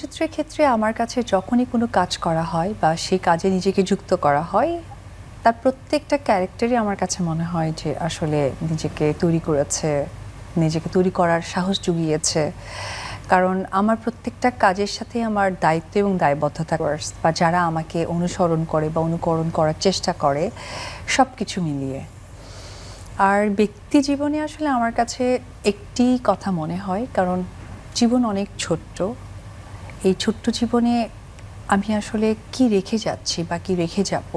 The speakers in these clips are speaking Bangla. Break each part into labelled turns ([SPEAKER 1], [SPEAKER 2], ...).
[SPEAKER 1] চলচ্চিত্রের ক্ষেত্রে আমার কাছে যখনই কোনো কাজ করা হয় বা সেই কাজে নিজেকে যুক্ত করা হয়, তার প্রত্যেকটা ক্যারেক্টারই আমার কাছে মনে হয় যে আসলে নিজেকে তৈরি করেছে, নিজেকে তৈরি করার সাহস জুগিয়েছে। কারণ আমার প্রত্যেকটা কাজের সাথে আমার দায়িত্ব এবং দায়বদ্ধতা বা যারা আমাকে অনুসরণ করে বা অনুকরণ করার চেষ্টা করে, সব কিছু মিলিয়ে। আর ব্যক্তি জীবনে আসলে আমার কাছে একটি কথা মনে হয়, কারণ জীবন অনেক ছোট্ট। এই ছোট্ট জীবনে আমি আসলে কি রেখে যাচ্ছি বা কি রেখে যাব,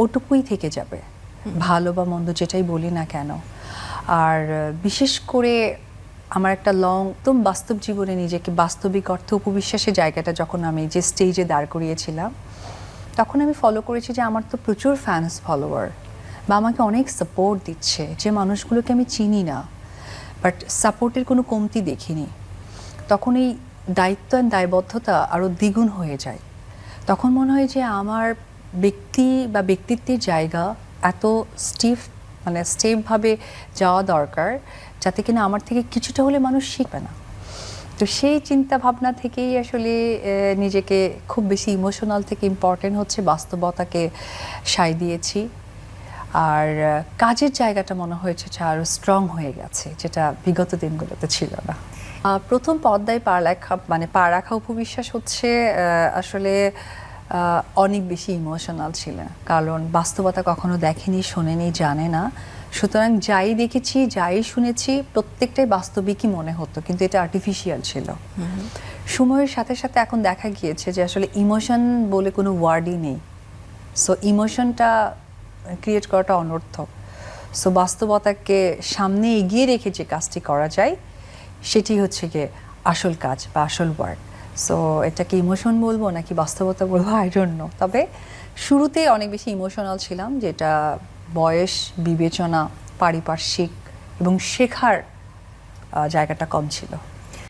[SPEAKER 1] ওটুকুই থেকে যাবে, ভালো বা মন্দ যেটাই বলি না কেন। আর বিশেষ করে আমার একটা একদম বাস্তব জীবনে নিজেকে বাস্তবিক অর্থে উপবিশ্বাসের জায়গাটা যখন আমি যে স্টেজে দাঁড় করিয়েছিলাম, তখন আমি ফলো করেছি যে আমার তো প্রচুর ফ্যান্স ফলোয়ার বা আমাকে অনেক সাপোর্ট দিচ্ছে, যে মানুষগুলোকে আমি চিনি না, বাট সাপোর্টের কোনো কমতি দেখিনি। তখন এই দায়িত্ব আর দায়বদ্ধতা আরও দ্বিগুণ হয়ে যায়। তখন মনে হয় যে আমার ব্যক্তি বা ব্যক্তিত্বের জায়গা এত স্টেপভাবে যাওয়া দরকার, যাতে কিনা আমার থেকে কিছুটা হলে মানুষ শিখবে না। তো সেই চিন্তা ভাবনা থেকেই আসলে নিজেকে খুব বেশি ইমোশনাল থেকে ইম্পর্টেন্ট হচ্ছে বাস্তবতাকে সায় দিয়েছি। আর কাজের জায়গাটা মনে হয়েছে যে আরও স্ট্রং হয়ে গেছে, যেটা বিগত দিনগুলোতে ছিল না। প্রথম পর্দায় পা রাখা উপবিশ্বাস হচ্ছে আসলে অনেক বেশি ইমোশনাল ছিল, কারণ বাস্তবতা কখনো দেখেনি, শোনেনি, জানে না। সুতরাং যাই দেখেছি, যাই শুনেছি, প্রত্যেকটাই বাস্তবিকই মনে হতো, কিন্তু এটা আর্টিফিশিয়াল ছিল। সময়ের সাথে সাথে এখন দেখা গিয়েছে যে আসলে ইমোশন বলে কোনো ওয়ার্ডই নেই। সো ইমোশনটা ক্রিয়েট করাটা অনর্থক। সো বাস্তবতাকে সামনে এগিয়ে রেখে যে কাজটি করা যায়, সেটি হচ্ছে গিয়ে আসল কাজ বা আসল ওয়ার্ক। সো এটাকে ইমোশন বলবো নাকি বাস্তবতা বলবো, আই ডোন্ট নো। তবে শুরুতে অনেক বেশি ইমোশনাল ছিলাম, যেটা বয়স, বিবেচনা, পারিপার্শ্বিক এবং শেখার জায়গাটা কম ছিল।